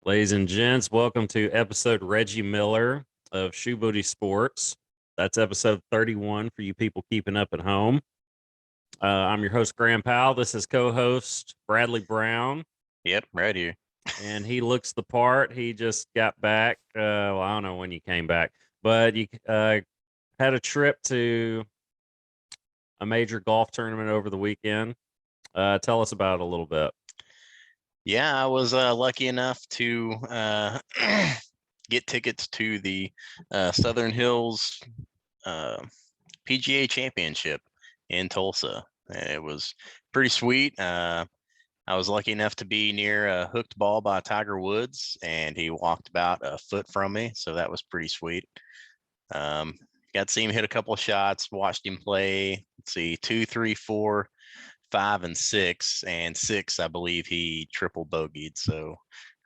Ladies and gents, welcome to episode Reggie Miller of Shoe Booty Sports. That's episode 31 for you people keeping up at home. I'm your host, Graham Powell. This is co-host Bradley Brown, Yep, right here. and he looks the part. He just got back. Well, I don't know when you came back, but you had a trip to a major golf tournament over the weekend. Tell us about it a little bit. Yeah, I was lucky enough to get tickets to the Southern Hills PGA Championship in Tulsa. And it was pretty sweet. I was lucky enough to be near a hooked ball by Tiger Woods, and he walked about a foot from me, so that was pretty sweet. Got to see him hit a couple of shots, watched him play. Let's see, 2, 3, 4, 5, and 6. And 6, I believe he triple bogeyed. So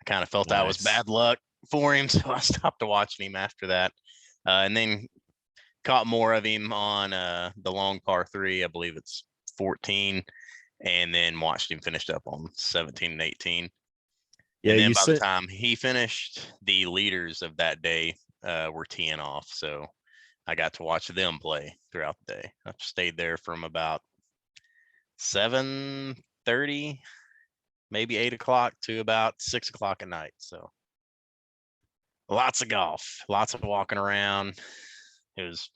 I kind of felt that was bad luck for him. So I stopped watching him after that. And then caught more of him on the long par 3. I believe it's 14. And then watched him finish up on 17 and 18. Yeah, and then by the time he finished, the leaders of that day were teeing off. So I got to watch them play throughout the day. I stayed there from about 7:30, maybe 8 o'clock to about 6 o'clock at night. So lots of golf, lots of walking around. It was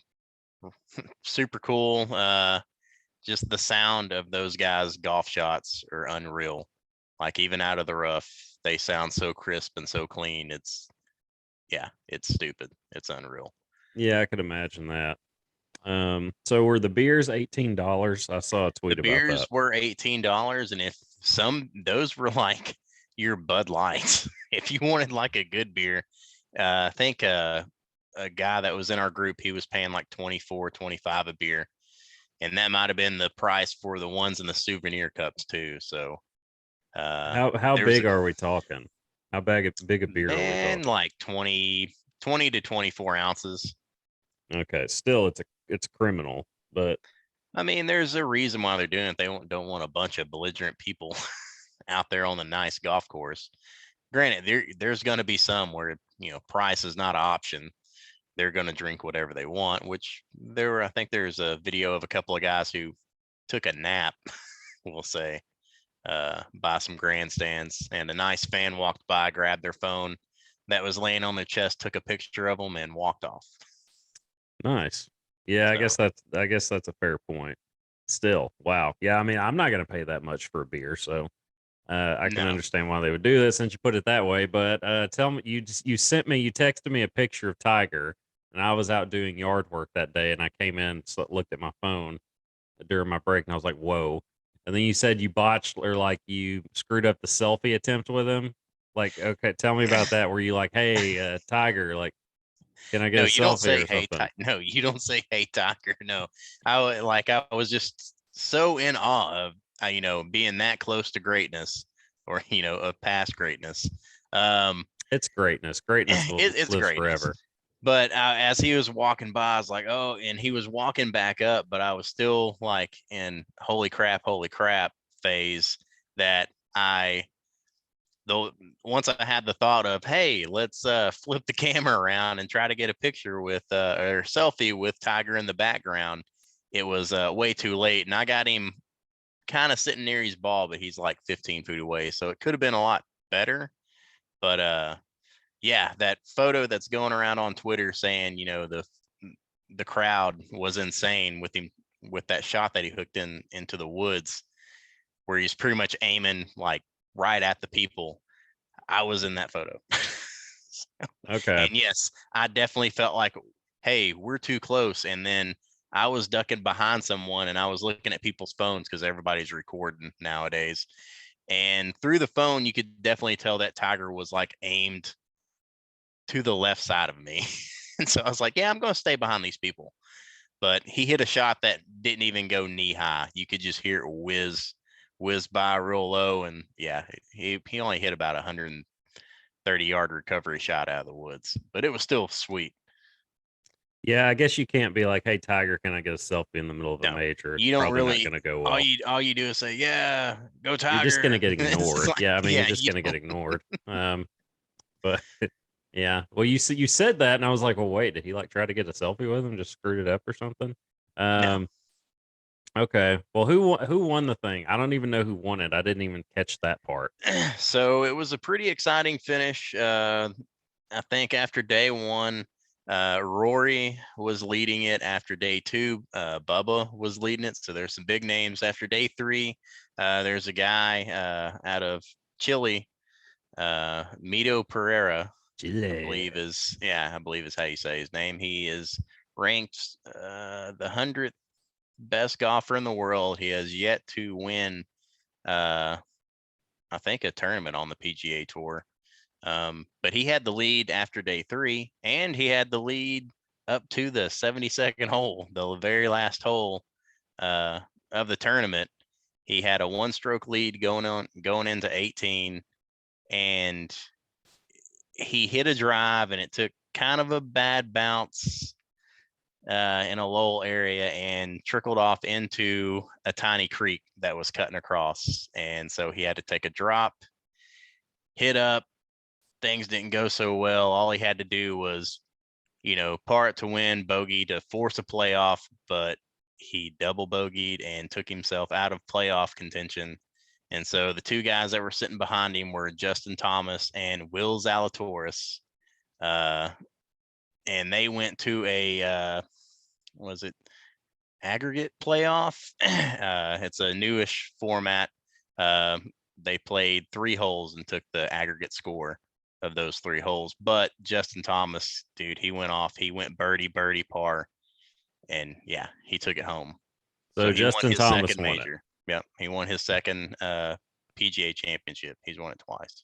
super cool. Just the sound of those guys' golf shots are unreal. Like even out of the rough, they sound so crisp and so clean. It's stupid. It's unreal. Yeah, I could imagine that. So were the beers $18? I saw a tweet The about that. beers were $18, and if those were like your Bud Lights. If you wanted like a good beer, I think a guy that was in our group, he was paying like 24, 25 a beer, and that might have been the price for the ones in the souvenir cups too. So how big are we talking? How big a beer are we talking? Like 20 to 24 ounces. Okay, still it's criminal, but I mean, there's a reason why they're doing it. They don't want a bunch of belligerent people out there on the nice golf course. Granted, there's going to be some where price is not an option. They're going to drink whatever they want. Which I think there's a video of a couple of guys who took a nap, we'll say, by some grandstands, and a nice fan walked by, grabbed their phone that was laying on their chest, took a picture of them, and walked off. Nice. Yeah, so. I guess that's a fair point. Still, wow. Yeah, I mean, I'm not going to pay that much for a beer, so I can understand why they would do this since you put it that way. But tell me, you texted me a picture of Tiger, and I was out doing yard work that day, and I came in, looked at my phone during my break, and I was like, whoa. And then you said you botched or like you screwed up the selfie attempt with him. Like, okay, tell me about that. Were you like, hey, Tiger, like, can I get a selfie? You don't say, hey, no, you don't say, hey, Tiger. No, I was just so in awe of, being that close to greatness, or, of past greatness. It's greatness. Greatness it's lives greatness. Forever. But as he was walking by, I was like, oh, and he was walking back up, but I was still like in holy crap phase that once I had the thought of, hey, let's flip the camera around and try to get a picture with or selfie with Tiger in the background, it was way too late. And I got him kind of sitting near his ball, but he's like 15 feet away. So it could have been a lot better. But yeah, that photo that's going around on Twitter saying, the crowd was insane with him, with that shot that he hooked into the woods, where he's pretty much aiming like right at the people. I was in that photo. Okay. And yes, I definitely felt like, hey, we're too close. And then I was ducking behind someone, and I was looking at people's phones because everybody's recording nowadays. And through the phone, you could definitely tell that Tiger was like aimed to the left side of me. And so I was like, yeah, I'm going to stay behind these people. But he hit a shot that didn't even go knee high. You could just hear it whiz by real low. And yeah, he only hit about 130-yard recovery shot out of the woods, but it was still sweet. Yeah, I guess you can't be like, hey, Tiger, can I get a selfie in the middle of a major? You don't really. Not going to go well. All you do is say, yeah, go Tiger. You're just going to get ignored. Like, yeah, I mean, you're just going to get ignored. But yeah, well, you said that, and I was like, well, wait, did he like try to get a selfie with him, just screwed it up or something? No. Okay. Well, who won the thing? I don't even know who won it. I didn't even catch that part. So it was a pretty exciting finish. I think after day one, Rory was leading it. After day two, Bubba was leading it. So there's some big names. After day three, there's a guy out of Chile, Mito Pereira, I believe is how you say his name. He is ranked the 100th best golfer in the world. He has yet to win, I think, a tournament on the PGA Tour. But he had the lead after day three, and he had the lead up to the 72nd hole, the very last hole of the tournament. He had a one-stroke lead going into 18, and he hit a drive, and it took kind of a bad bounce in a lull area and trickled off into a tiny creek that was cutting across. And so he had to take a drop, hit up. Things didn't go so well. All he had to do was, par it to win, bogey to force a playoff, but he double bogeyed and took himself out of playoff contention. And so the two guys that were sitting behind him were Justin Thomas and Will Zalatoris. And they went to a, was it aggregate playoff? It's a newish format. They played 3 holes and took the aggregate score of those 3 holes. But Justin Thomas, dude, he went off. He went birdie, par, and yeah, he took it home. So he won Justin his Thomas second won major. it. Yep, he won his second PGA Championship. He's won it twice.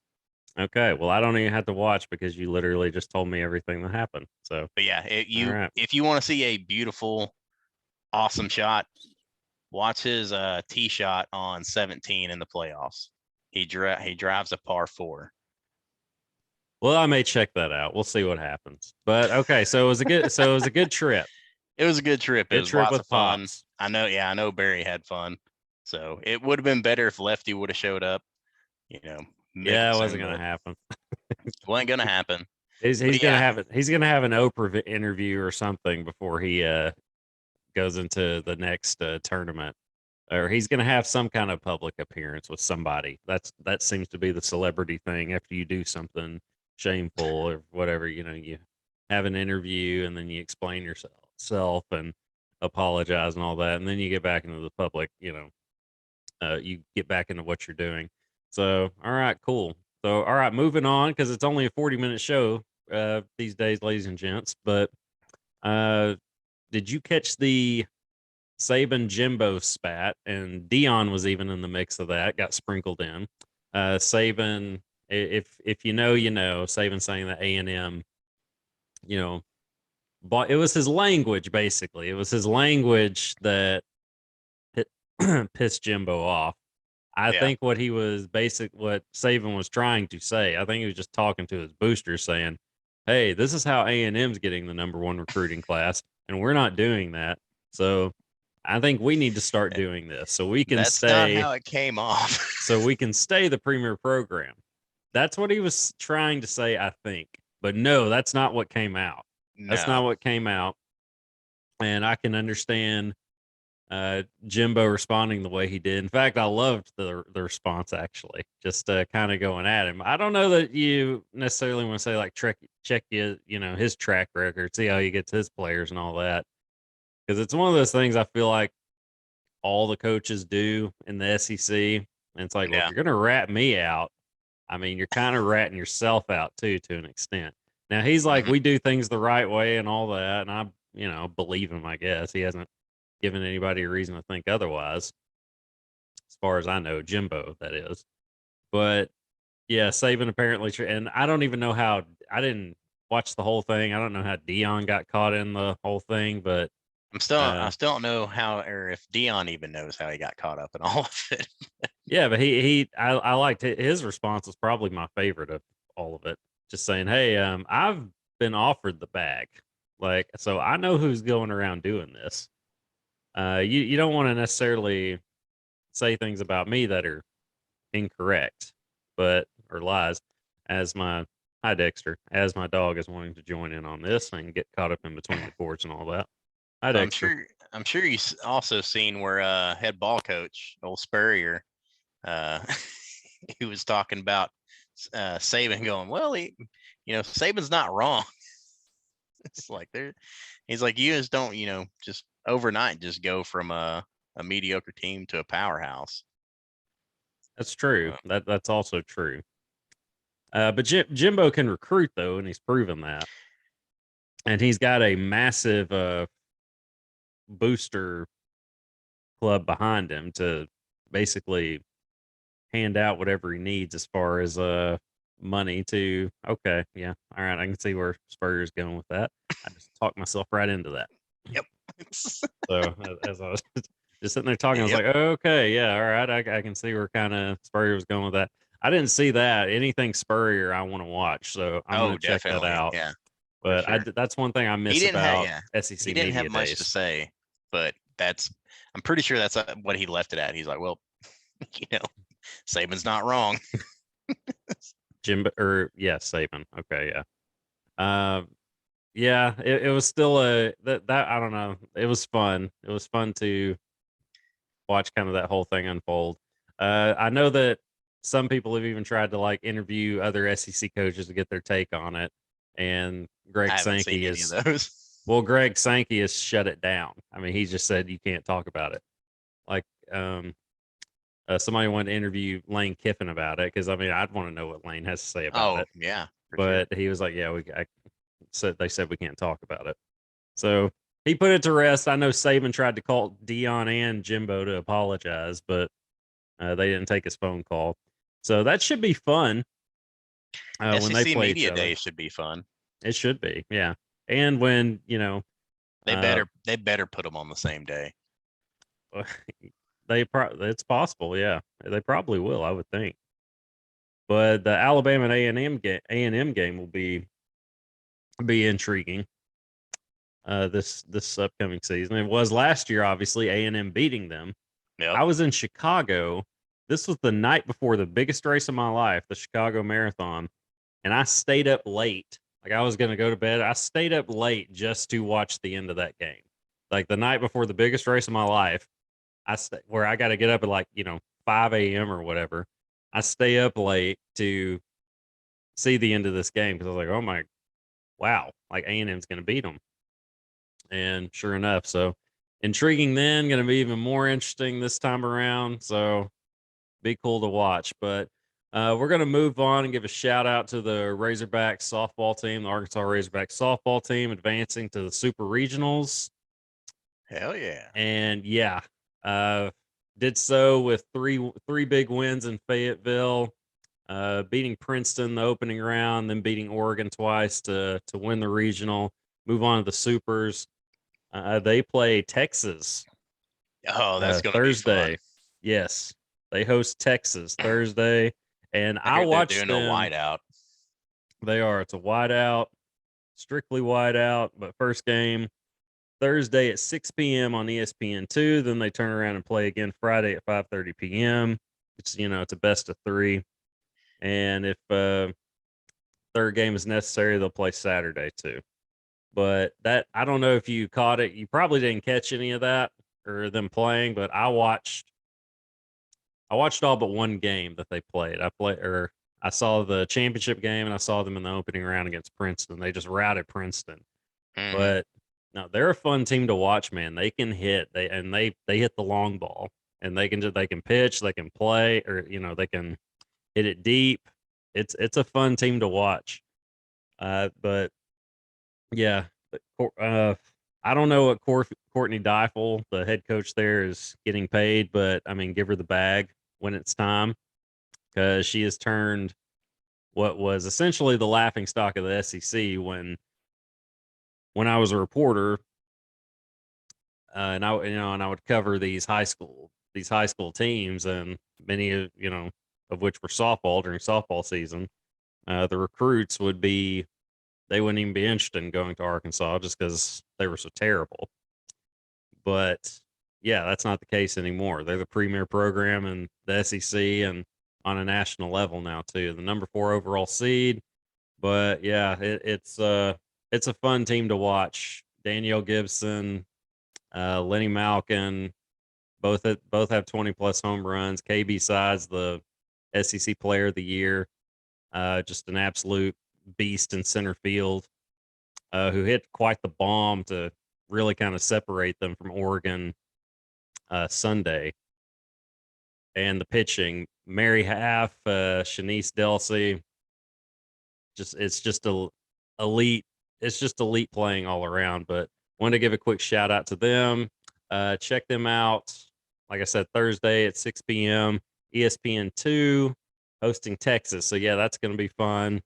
Okay. Well, I don't even have to watch because you literally just told me everything that happened. So, But yeah, all right. if you want to see a beautiful, awesome shot, watch his tee shot on 17 in the playoffs. He drives a par 4. Well, I may check that out. We'll see what happens. But okay, so it was a good trip. It was a good trip. It Good was trip lots with of fun. Pops. I know Barry had fun. So it would have been better if Lefty would have showed up, Yeah, it wasn't soon, gonna but happen. it wasn't gonna happen. He's But gonna yeah, have it. He's gonna have an Oprah interview or something before he goes into the next tournament, or he's gonna have some kind of public appearance with somebody. That seems to be the celebrity thing. After you do something shameful or whatever, you have an interview and then you explain yourself and apologize and all that, and then you get back into the public. You get back into what you're doing. So, all right, cool. So, all right, moving on because it's only a 40-minute show these days, ladies and gents. But uh, did you catch the Saban Jimbo spat? And Dion was even in the mix of that, got sprinkled in. Saban, if you know, you know. Saban saying that A&M, you know, but it was his language basically. It was his language that pissed Jimbo off. I yeah. think what what Saban was trying to say. I think he was just talking to his boosters, saying, "Hey, this is how A&M's getting the #1 recruiting class, and we're not doing that. So, I think we need to start doing this so we can That's not stay. how it came off. So we can stay the premier program." That's what he was trying to say, I think. But no, that's not what came out. That's not No. what came out, and I can understand Jimbo responding the way he did. In fact, I loved the response actually, just kind of going at him. I don't know that you necessarily want to say like check his track record, see how he gets his players and all that, because it's one of those things I feel like all the coaches do in the SEC, and it's like, well, if Yeah. you're gonna rat me out, I mean, you're kind of ratting yourself out too, to an extent. Now he's like, Mhm. we do things the right way and all that, and I believe him. I guess he hasn't given anybody a reason to think otherwise, as far as I know, Jimbo, that is. But yeah, Saban apparently, and I don't even know how. I didn't watch the whole thing. I don't know how Dion got caught in the whole thing, but I still don't know how, or if Dion even knows how he got caught up in all of it. yeah, but I liked his response was probably my favorite of all of it. Just saying, hey, I've been offered the bag, like, so I know who's going around doing this. You don't want to necessarily say things about me that are incorrect, or lies, as my Hi, Dexter. As my dog is wanting to join in on this and get caught up in between the cords and all that. Hi, So Dexter. I'm sure you also seen where head ball coach old Spurrier, uh, he was talking about Saban going, well, Saban's not wrong. It's like he's like, you just don't, just overnight just go from a mediocre team to a powerhouse. That's true. That's also true. But Jimbo can recruit though, and he's proven that. And he's got a massive booster club behind him to basically hand out whatever he needs as far as money to. Okay, yeah, all right, I can see where Spurrier's going with that. I just talked myself right into that. Yep. So as I was just sitting there talking, I was Yep. like, oh, okay, yeah, all right, I can see where kind of Spurrier was going with that. I didn't see that. Anything Spurrier I want to watch, so I'm going to check that definitely. out. Yeah. But Sure. that's one thing I He miss didn't have about he SEC didn't have media much to days. say, but I'm pretty sure that's what he left it at. He's like, well, Saban's not wrong. Jim or yeah, Saban. Okay, yeah. Yeah, it was still that I don't know. It was fun. It was fun to watch kind of that whole thing unfold. I know that some people have even tried to like interview other SEC coaches to get their take on it, and Greg I haven't Sankey seen any is of those. well, Greg Sankey has shut it down. I mean, he just said you can't talk about it. Like, somebody wanted to interview Lane Kiffin about it because I mean, I'd want to know what Lane has to say about it. Yeah, for sure. But he was like, "Yeah, they said we can't talk about it." So he put it to rest. I know Saban tried to call Dion and Jimbo to apologize, but they didn't take his phone call. So that should be fun when they SEC play each Media other. Day should be fun. It should be, yeah. And when they better put them on the same day. it's possible, yeah. They probably will, I would think. But the Alabama and A&M game will be intriguing. This upcoming season. It was last year, obviously, A&M beating them. Yep. I was in Chicago. This was the night before the biggest race of my life, the Chicago Marathon, and I stayed up late. Like I was going to go to bed. I stayed up late just to watch the end of that game. Like the night before the biggest race of my life, where I got to get up at like 5 a.m. or whatever. I stay up late to see the end of this game because I was like, oh my, wow, like A&M's going to beat them. And sure enough, so intriguing then, going to be even more interesting this time around. So be cool to watch. But we're going to move on and give a shout out to the Razorback softball team, the Arkansas Razorback softball team, advancing to the Super Regionals. Hell yeah. And yeah, did so with three big wins in Fayetteville, beating Princeton the opening round, then beating Oregon twice to win the regional, move on to the Supers. They play Texas. Oh, that's going to be Thursday. fun. Yes, they host Texas Thursday, and I watched them. They're doing a whiteout. They are. It's a whiteout, strictly whiteout. But first game Thursday at 6 p.m. on ESPN2. Then they turn around and play again Friday at 5:30 p.m. It's it's a best of 3, and if third game is necessary, they'll play Saturday too. But that I don't know if you caught it. You probably didn't catch any of that or them playing, but I watched all but one game that they played. I saw the championship game and I saw them in the opening round against Princeton. They just routed Princeton. Mm-hmm. But no, they're a fun team to watch, man. They can hit. They hit the long ball and they can pitch, they can play, or they can hit it deep. It's a fun team to watch. But yeah, I don't know what Courtney Deifel, the head coach there, is getting paid, but I mean, give her the bag when it's time because she has turned what was essentially the laughing stock of the SEC when I was a reporter, and I would cover these high school teams, and many of which were softball during softball season. The recruits they wouldn't even be interested in going to Arkansas just because they were so terrible. But yeah, that's not the case anymore. They're the premier program in the SEC and on a national level now too. The number 4 overall seed, But yeah, it's a fun team to watch. Danielle Gibson, Lenny Malkin, both have 20 plus home runs. KB Sides, the SEC Player of the Year, just an absolute beast in center field, who hit quite the bomb to really kind of separate them from Oregon Sunday. And the pitching, Mary Half, Shanice Delsey, it's just elite. It's just elite playing all around. But wanted to give a quick shout out to them. Check them out. Like I said, Thursday at 6 p.m. ESPN2 hosting Texas. So yeah, that's going to be fun.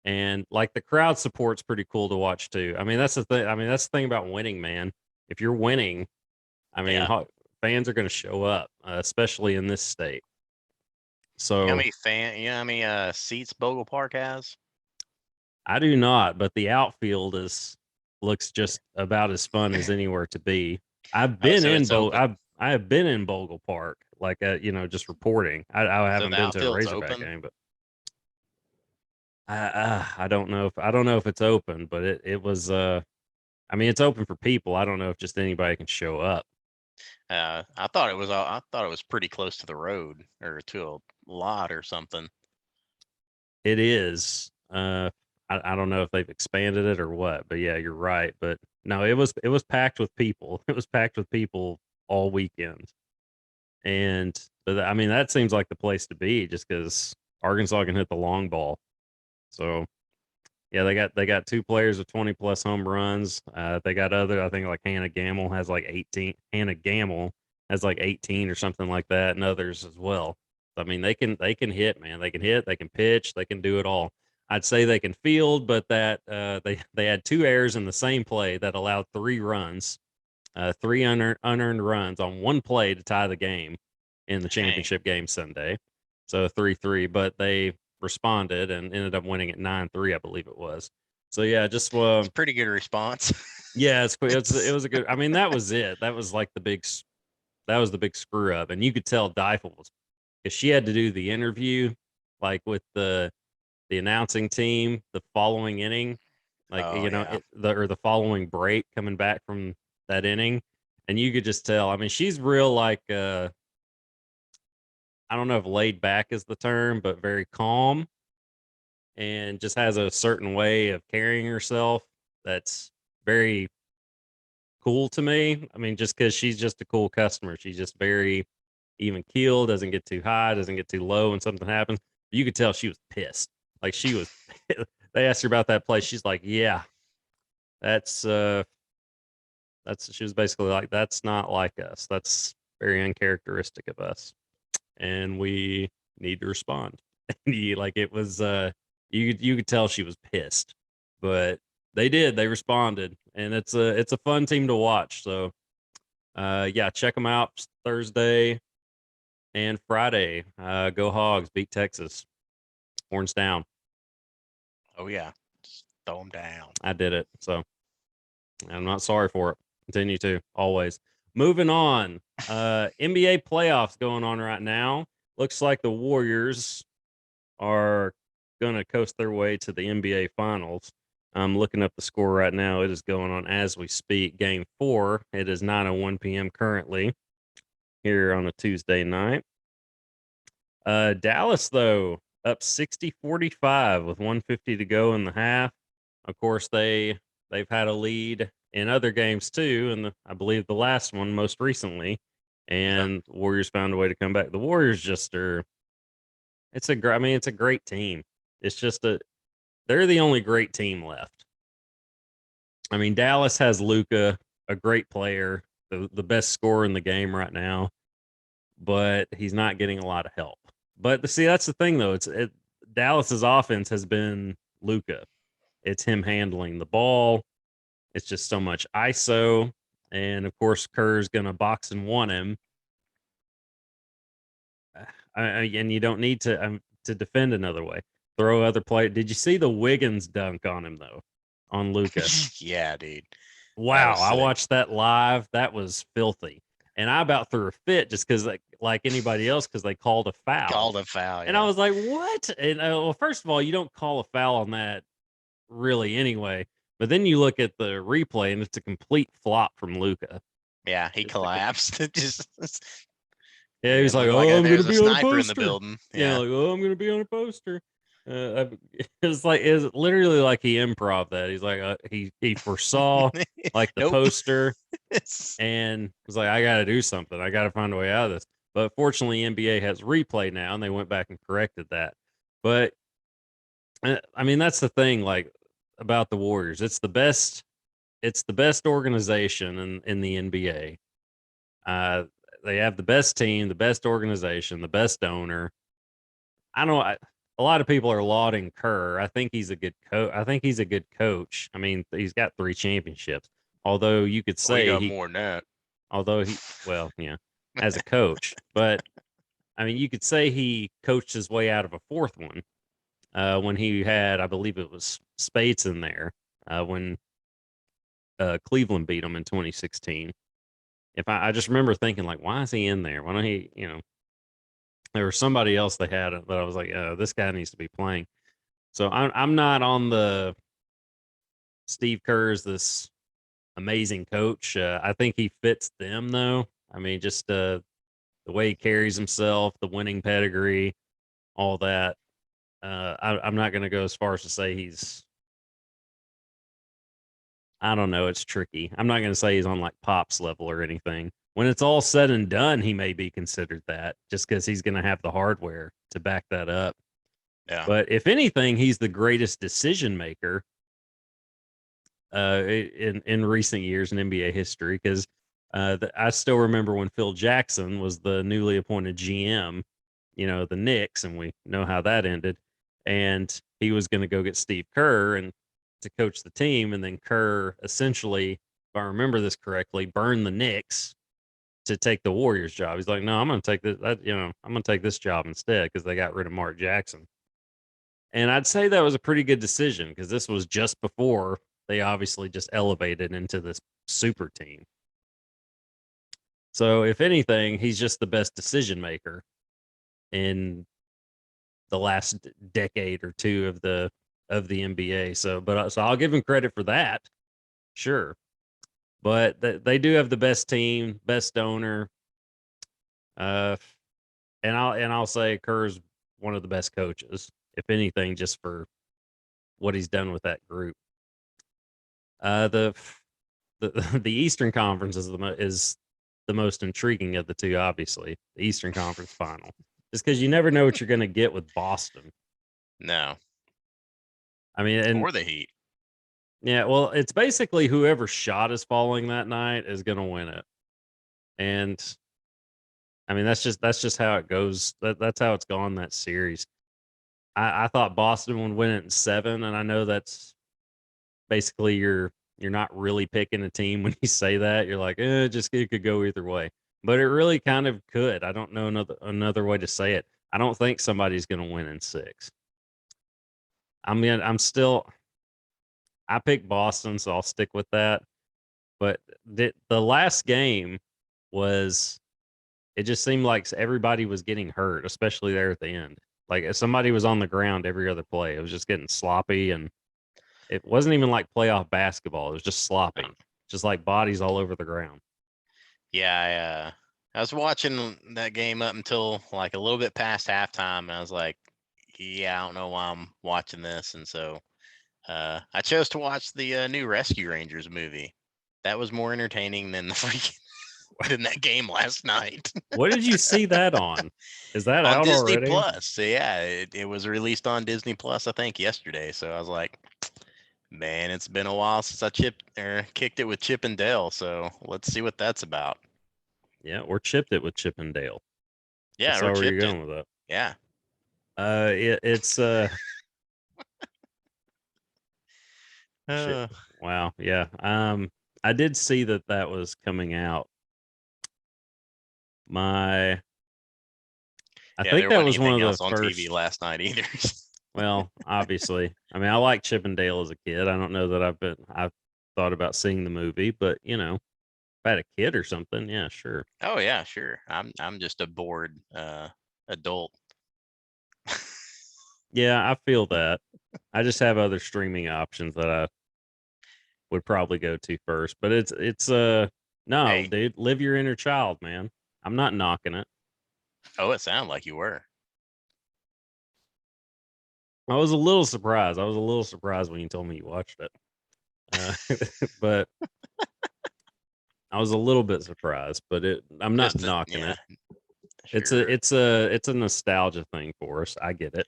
And like the crowd support's pretty cool to watch too. I mean, that's the thing. I mean, that's the thing about winning, man. If you're winning, I mean, Yeah. fans are going to show up, especially in this state. You know how So many seats Bogle Park has? I do not, but the outfield looks just about as fun as anywhere to be. I've Oh, been so in it's open. I have been in Bogle Park, like just reporting. I So haven't the been to a outfield's Razorback open. game, but I don't know if it's open, but it was. I mean, it's open for people. I don't know if just anybody can show up. I thought it was. I thought it was pretty close to the road or to a lot or something. It is. I don't know if they've expanded it or what, but yeah, you're right. But no, it was packed with people. It was packed with people all weekend. And but I mean, that seems like the place to be just because Arkansas can hit the long ball. So yeah, they got two players with 20 plus home runs. They got other, I think like Hannah Gamble has like 18. Hannah Gamble has like 18 or something like that, and others as well. I mean, they can hit, man. They can hit, they can pitch, they can do it all. I'd say they can field, but that they had two errors in the same play that allowed three runs, three unearned runs on one play to tie the game in the Dang. championship game Sunday. So 3-3, but they responded and ended up winning at 9-3, I believe it was. So yeah, just It's a pretty good response. yeah, it was a good. I mean, that was it. That was like that was the big screw up, and you could tell Deifel was because she had to do the interview like with the announcing team the following inning, like Oh yeah. the following break coming back from that inning, and you could just tell. I mean, she's real like I don't know if laid back is the term, but very calm and just has a certain way of carrying herself that's very cool to me. I mean, just because she's just a cool customer. She's just very even keel, doesn't get too high, doesn't get too low when something happens. You could tell she was pissed. Like she was they asked her about that play. She's like, yeah, that's she was basically like, that's not like us. That's very uncharacteristic of us. And we need to respond. Like it was you could tell she was pissed. But they responded, and it's a fun team to watch. So yeah, check them out Thursday and Friday. Go Hogs, beat Texas. Horns down. Oh yeah. Just throw them down. I did it. So I'm not sorry for it. Continue to always. Moving on. NBA playoffs going on right now. Looks like the Warriors are going to coast their way to the NBA Finals. I'm looking up the score right now. It is going on as we speak. Game 4. It is 9:01 p.m. currently here on a Tuesday night. Dallas, though, up 60-45 with 150 to go in the half. Of course, they've had a lead in other games too, and I believe the last one most recently. And the Warriors found a way to come back. The Warriors just are. It's a great team. It's just they're the only great team left. I mean, Dallas has Luka, a great player, the best scorer in the game right now, but he's not getting a lot of help. But see, that's the thing though. Dallas's offense has been Luka. It's him handling the ball. It's just so much ISO, and of course Kerr's gonna box and one him. And you don't need to defend another way. Throw other play. Did you see the Wiggins dunk on him though? On Luka. Yeah, dude. That Wow, was I sick. watched that live. That was filthy. And I about threw a fit just because, like anybody else, because they called a foul. Called a foul. And I was like, what? And well, first of all, you don't call a foul on that really anyway. But then you look at the replay and it's a complete flop from Luka. Yeah, he collapsed. Yeah, he was like, "Oh, I'm gonna be on a poster in the building." Yeah, like, "Oh, I'm gonna be on a poster." It's literally like he improv that. He's like, he foresaw like the poster, and was like, "I got to do something. I got to find a way out of this." But fortunately, NBA has replay now, and they went back and corrected that. But I mean, that's the thing, like about the Warriors. It's the best. It's the best organization in the NBA. They have the best team, the best organization, the best owner. I know a lot of people are lauding Kerr. I think he's a good coach. I think he's a good coach. I mean, he's got 3 championships. Although you could say he got more than that. Although well, yeah, as a coach, but I mean, you could say he coached his way out of a 4th one when he had, I believe it was Spates in there when Cleveland beat him in 2016. If I just remember thinking, like, why is he in there? Why don't he, there was somebody else they had that I was like, this guy needs to be playing. So I'm not on the Steve Kerr's this amazing coach. I think he fits them though. I mean, just the way he carries himself, the winning pedigree, all that. I'm not going to go as far as to say he's. I don't know. It's tricky. I'm not going to say he's on like Pop's level or anything. When it's all said and done, he may be considered that just because he's going to have the hardware to back that up. Yeah. But if anything, he's the greatest decision maker in recent years in NBA history because I still remember when Phil Jackson was the newly appointed GM, the Knicks, and we know how that ended. And he was going to go get Steve Kerr and to coach the team, and then Kerr essentially, if I remember this correctly, burned the Knicks to take the Warriors job. He's like, no, I'm going to take this. I'm going to take this job instead because they got rid of Mark Jackson. And I'd say that was a pretty good decision because this was just before they obviously just elevated into this super team. So if anything, he's just the best decision maker in the last decade or two of the NBA. So I'll give him credit for that. Sure. But they do have the best team, best owner. And I'll say Kerr's one of the best coaches, if anything, just for what he's done with that group. The Eastern Conference is the most intriguing of the two, obviously. The Eastern Conference final. Just because you never know what you're going to get with Boston. No. I mean, or the Heat. Yeah, well, it's basically whoever shot is falling that night is going to win it. And I mean, that's just how it goes. That's how it's gone that series. I thought Boston would win it in 7, and I know that's basically you're not really picking a team when you say that. You're like, it could go either way. But it really kind of could. I don't know another way to say it. I don't think somebody's going to win in 6. I mean, I picked Boston, so I'll stick with that. But the last game it just seemed like everybody was getting hurt, especially there at the end. Like if somebody was on the ground every other play. It was just getting sloppy, and it wasn't even like playoff basketball. It was just sloppy, just like bodies all over the ground. Yeah, I was watching that game up until like a little bit past halftime, and I was like, yeah, I don't know why I'm watching this. And so I chose to watch the new Rescue Rangers movie. That was more entertaining than the freaking than that game last night. What did you see that on? Is that on out Disney already? Plus? So yeah, it was released on Disney Plus, I think, yesterday. So I was like, man, it's been a while since I kicked it with Chip and Dale. So let's see what that's about. Yeah, or chipped it with Chip and Dale. Yeah, that's where you're going with it. Yeah. It's Shit. Wow, yeah. I did see that was coming out. I think that was one of the on first TV last night either. Well, obviously. I mean, I like Chip and Dale as a kid. I don't know that I've thought about seeing the movie, but I had a kid or something, yeah, sure. Oh yeah, sure. I'm just a bored adult. Yeah, I feel that. I just have other streaming options that I would probably go to first. But no, Hey, dude, live your inner child, man. I'm not knocking it. oh, it sounded like you were. I was a little surprised. I was a little surprised when you told me you watched it. But I was a little bit surprised, but I'm not knocking Yeah, it. sure. It's a nostalgia thing for us. I get it.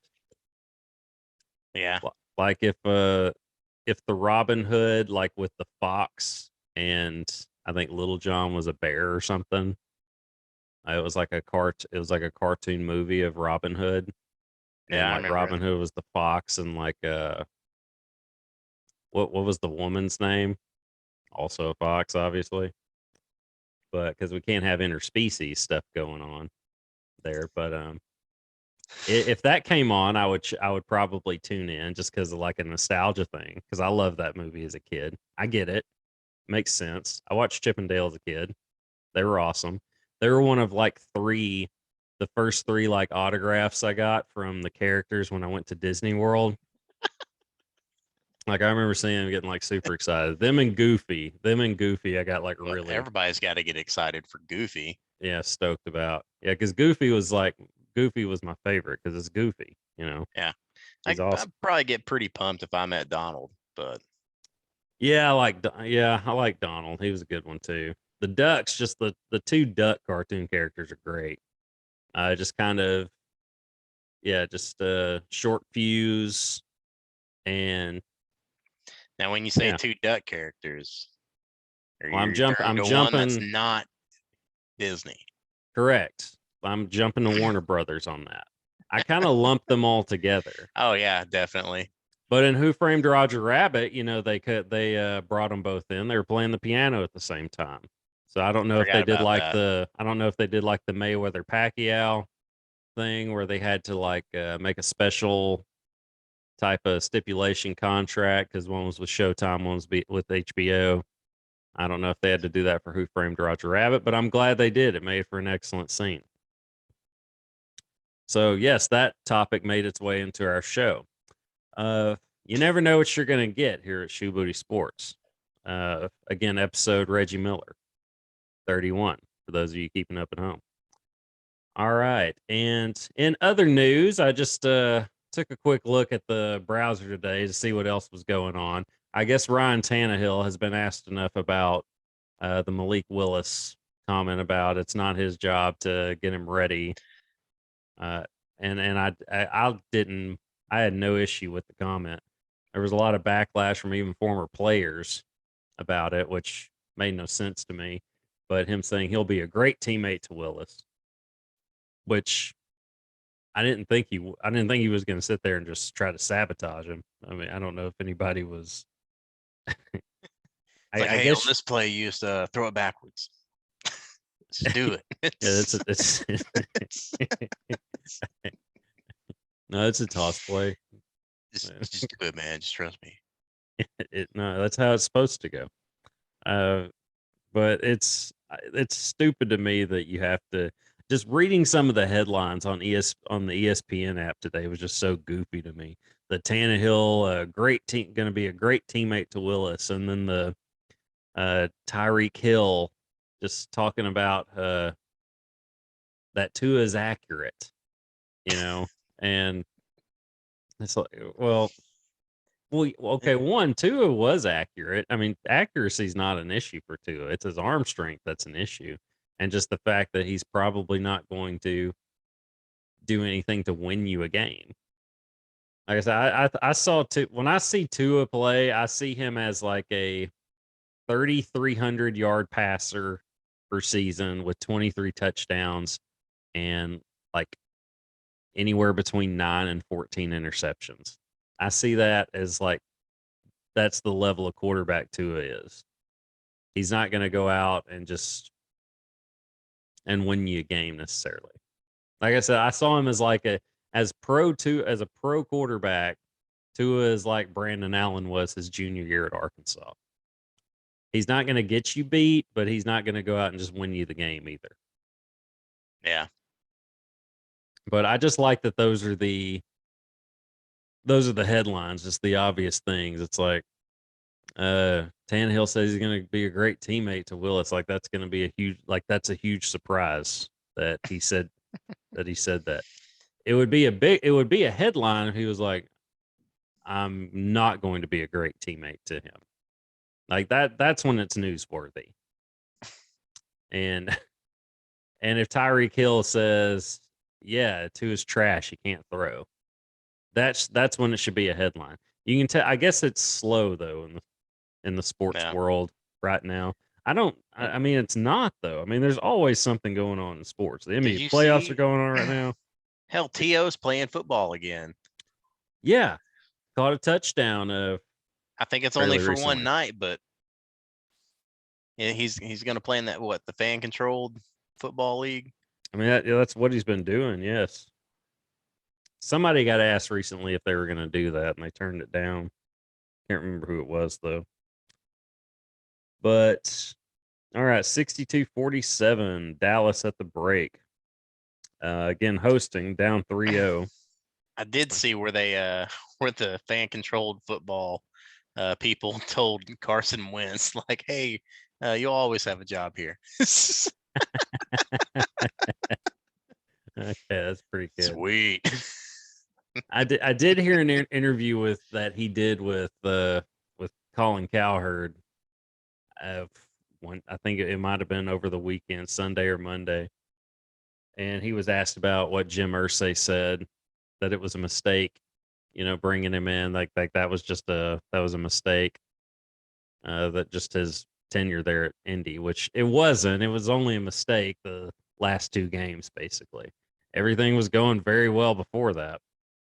Yeah. Like if the Robin Hood, like with the fox, and I think Little John was a bear or something. It was like it was like a cartoon movie of Robin Hood, Yeah, and I like remember. Robin Hood was the fox, and like what was the woman's name? Also a fox, obviously, but because we can't have interspecies stuff going on there. But if that came on, I would probably tune in just because of like a nostalgia thing. Because I love that movie as a kid. I get it, makes sense. I watched Chippendale as a kid. They were awesome. They were one of like the first three like autographs I got from the characters when I went to Disney World. Like I remember seeing them getting like super excited. Them and Goofy, I got like Well, really, everybody's got to get excited for Goofy. yeah, stoked about. Yeah, because Goofy was my favorite because it's Goofy. You know, Yeah, he's I'd awesome. probably get pretty pumped if I met Donald, but Yeah, I like Donald. He was a good one too. The ducks, just the two duck cartoon characters are great. Just kind of just short fuse and now when you say yeah. two duck characters, are Well, you referring I'm to one that's jumping. not Disney? Correct. I'm jumping to Warner Brothers on that. I kind of lump them all together. Oh yeah, definitely. But in Who Framed Roger Rabbit, you know, they brought them both in. They were playing the piano at the same time. So I don't know if they Forgot did about like that. the Mayweather Pacquiao thing where they had to like make a special type of stipulation contract because one was with Showtime, one was with HBO. I don't know if they had to do that for Who Framed Roger Rabbit, but I'm glad they did. It made for an excellent scene. So yes, that topic made its way into our show. You never know what you're going to get here at Shoe Booty Sports. Again, episode Reggie Miller, 31, for those of you keeping up at home. All right. And in other news, I just took a quick look at the browser today to see what else was going on. I guess Ryan Tannehill has been asked enough about the Malik Willis comment about it's not his job to get him ready. Uh, and I didn't, I had no issue with the comment. There was a lot of backlash from even former players about it, which made no sense to me. But him saying he'll be a great teammate to Willis, which I didn't think he was going to sit there and just try to sabotage him. I mean, I don't know if anybody was. It's like, I hey, on guess this play, you just throw it backwards. Just do it. yeah, it's no, it's a toss play. just do it, man. Just trust me. No, that's how it's supposed to go. Uh, but it's stupid to me that you have to just reading some of the headlines on on the ESPN app today was just so goofy to me. The Tannehill, great team, going to be a great teammate to Willis, and then the Tyreek Hill just talking about that Tua is accurate, you know, and it's like, well, okay. One, Tua was accurate. I mean, accuracy is not an issue for Tua. It's his arm strength that's an issue, and just the fact that he's probably not going to do anything to win you a game. Like I said, I saw when I see Tua play, I see him as like a 3,300 yard passer per season with 23 touchdowns and like anywhere between 9 and 14 interceptions. I see that as like that's the level of quarterback Tua is. He's not going to go out and just and win you a game necessarily. Like I said, I saw him as like as a pro quarterback. Tua is like Brandon Allen was his junior year at Arkansas. He's not going to get you beat, but he's not going to go out and just win you the game either. Yeah. But I just like that those are the headlines, just the obvious things. It's like Tannehill says he's going to be a great teammate to Willis. Like that's going to be that's a huge surprise that he said that. It would be a headline if he was like, I'm not going to be a great teammate to him. Like that's when it's newsworthy. And if Tyreek Hill says, yeah, to his trash, he can't throw. That's when it should be a headline. You can tell. I guess it's slow though in the sports world right now. I mean, it's not though. I mean, there's always something going on in sports. The NBA playoffs are going on right now. Hell, T.O.'s playing football again. Yeah, caught a touchdown. I think it's only for recently. 1 night, but yeah, he's going to play in that the fan controlled football league. I mean, that's what he's been doing. Yes. Somebody got asked recently if they were going to do that, and they turned it down. Can't remember who it was though. But all right, 62-47, Dallas at the break. Again, hosting down 3-0. I did see where they where the fan controlled football people told Carson Wentz, like, hey, you'll always have a job here. Okay, that's pretty good. Sweet. I did hear an interview with he did with Colin Cowherd. I think it might have been over the weekend, Sunday or Monday, and he was asked about what Jim Irsay said, that it was a mistake, bringing him in, like that was a mistake, that just his tenure there at Indy, which it wasn't. It was only a mistake the last 2 games, basically. Everything was going very well before that.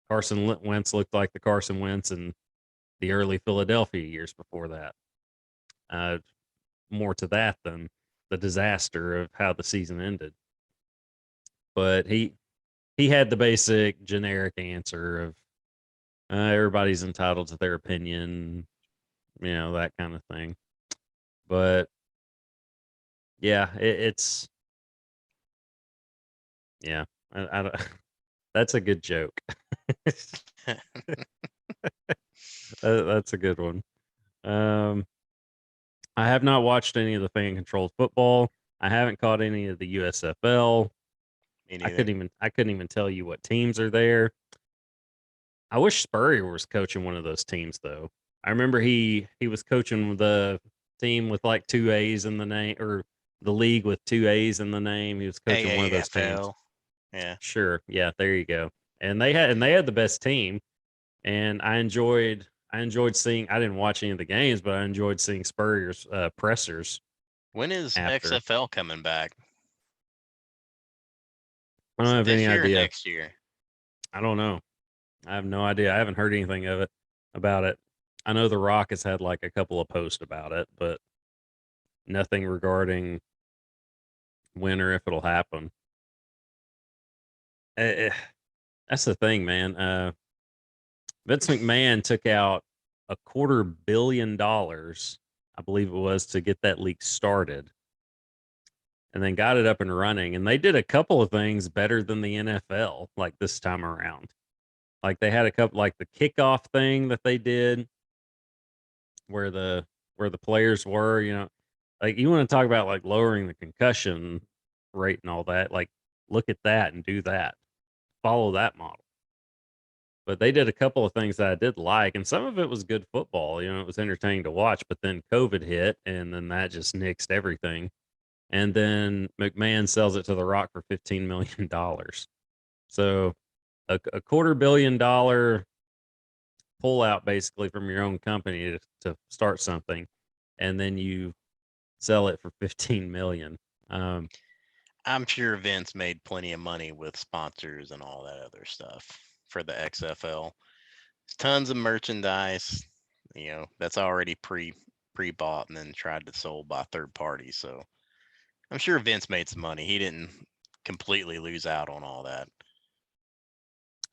Carson Wentz looked like the Carson Wentz in the early Philadelphia years before that. More to that than the disaster of how the season ended. But he had the basic generic answer of everybody's entitled to their opinion, that kind of thing. But yeah, it's yeah, I don't, that's a good joke. That's a good one. I have not watched any of the fan controlled football. I haven't caught any of the USFL. I couldn't even tell you what teams are there. I wish Spurrier was coaching one of those teams though. I remember he was coaching the team with like 2 A's in the name, or the league with 2 A's in the name. He was coaching one of those teams. Yeah. Sure. Yeah, there you go. And they had the best team, and I enjoyed seeing. I didn't watch any of the games, but I enjoyed seeing Spurrier's pressers. When is XFL coming back? I don't have any idea. Next year? I don't know. I have no idea. I haven't heard anything about it. I know The Rock has had like a couple of posts about it, but nothing regarding when or if it'll happen. That's the thing, man. Vince McMahon took out $250 million, I believe it was, to get that league started, and then got it up and running. And they did a couple of things better than the NFL, like this time around. Like they had a couple, like the kickoff thing that they did, where the players were, like you want to talk about like lowering the concussion rate and all that. Like look at that and do that. Follow that model. But they did a couple of things that I did like, and some of it was good football. It was entertaining to watch. But then COVID hit, and then that just nixed everything. And then McMahon sells it to The Rock for $15 million. So a $250 million pullout basically from your own company to start something, and then you sell it for $15 million. I'm sure Vince made plenty of money with sponsors and all that other stuff for the XFL. Tons of merchandise, that's already pre-bought and then tried to sold by third parties. So I'm sure Vince made some money. He didn't completely lose out on all that.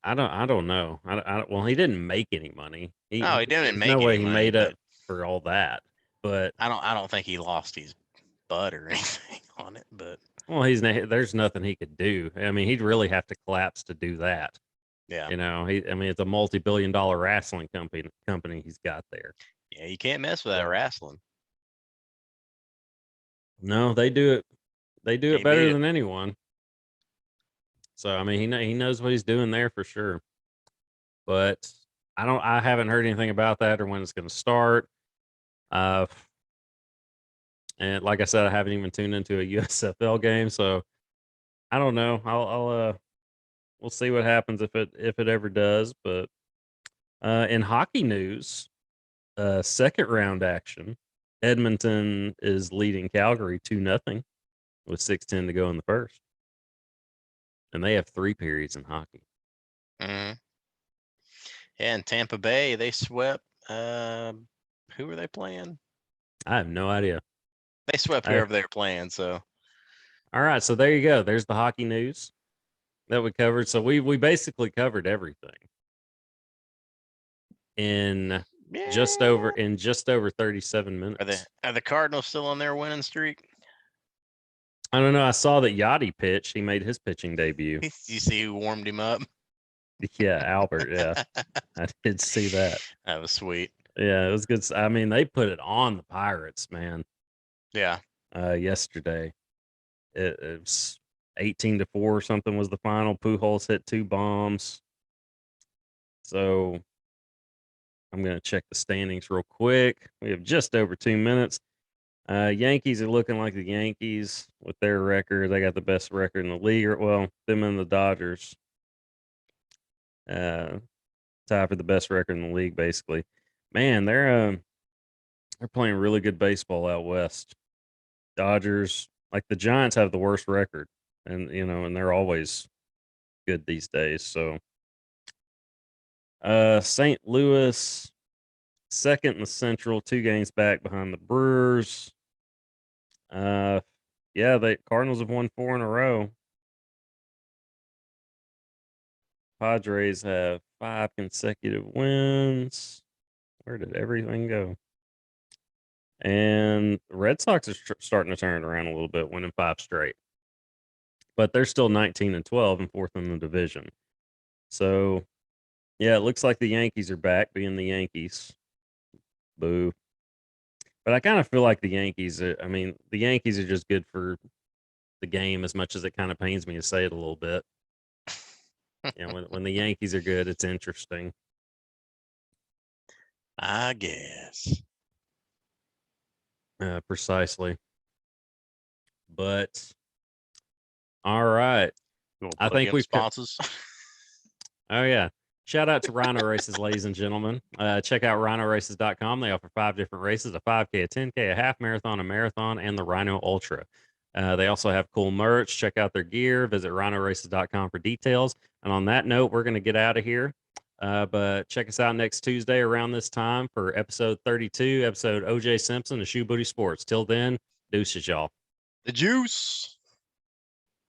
I don't know. Well, he didn't make any money. He didn't make no way any he money, made up for all that. But I don't think he lost his butt or anything on it, but well, there's nothing he could do. I mean, he'd really have to collapse to do that. yeah. You know, I mean, it's a multi-billion-dollar wrestling company he's got there. Yeah, you can't mess with that So, wrestling. no, they do it. They do it Can't beat better it. than anyone. So, I mean, he knows what he's doing there for sure. But I haven't heard anything about that or when it's going to start. Uh, and like I said, I haven't even tuned into a USFL game, so I don't know. We'll see what happens if it ever does. But in hockey news, second round action, Edmonton is leading Calgary 2-0 with 6:10 to go in the first, and they have 3 periods in hockey. Mm-hmm. Yeah, and Tampa Bay, they swept. Who were they playing? I have no idea. They swept whoever they were playing. So, all right, so there you go. There's the hockey news that we covered. So we basically covered everything in just over 37 minutes. Are the Cardinals still on their winning streak? I don't know. I saw that Yachty pitched. He made his pitching debut. You see who warmed him up? Yeah, Albert. Yeah, I did see that. That was sweet. Yeah, it was good. I mean, they put it on the Pirates, man. Yeah. Yesterday, it was 18-4 or something was the final. Pujols hit 2 bombs. So I'm gonna check the standings real quick. We have just over 2 minutes. Yankees are looking like the Yankees with their record. They got the best record in the league. Well, them and the Dodgers. Tie for the best record in the league, basically. Man, they're playing really good baseball out west. Dodgers, like the Giants, have the worst record, and and they're always good these days. So, St. Louis, second in the Central, 2 games back behind the Brewers. Yeah, the Cardinals have won 4 in a row. Padres have 5 consecutive wins. Where did everything go? And the Red Sox are starting to turn it around a little bit, winning 5 straight. But they're still 19-12 and 4th in the division. So, yeah, it looks like the Yankees are back being the Yankees. Boo. But I kind of feel like the Yankees the Yankees are just good for the game as much as it kind of pains me to say it a little bit. When the Yankees are good, it's interesting. I guess. Precisely. But all right. I think we sponsors. Oh yeah. Shout out to Rhino Races, ladies and gentlemen. Check out rhinoraces.com. They offer 5 different races: a 5K, a 10K, a half marathon, a marathon, and the Rhino Ultra. They also have cool merch. Check out their gear. Visit rhinoraces.com for details. And on that note, we're going to get out of here. But check us out next Tuesday around this time for episode 32, episode OJ Simpson of Shoe Booty Sports. Till then, deuces, y'all. The juice.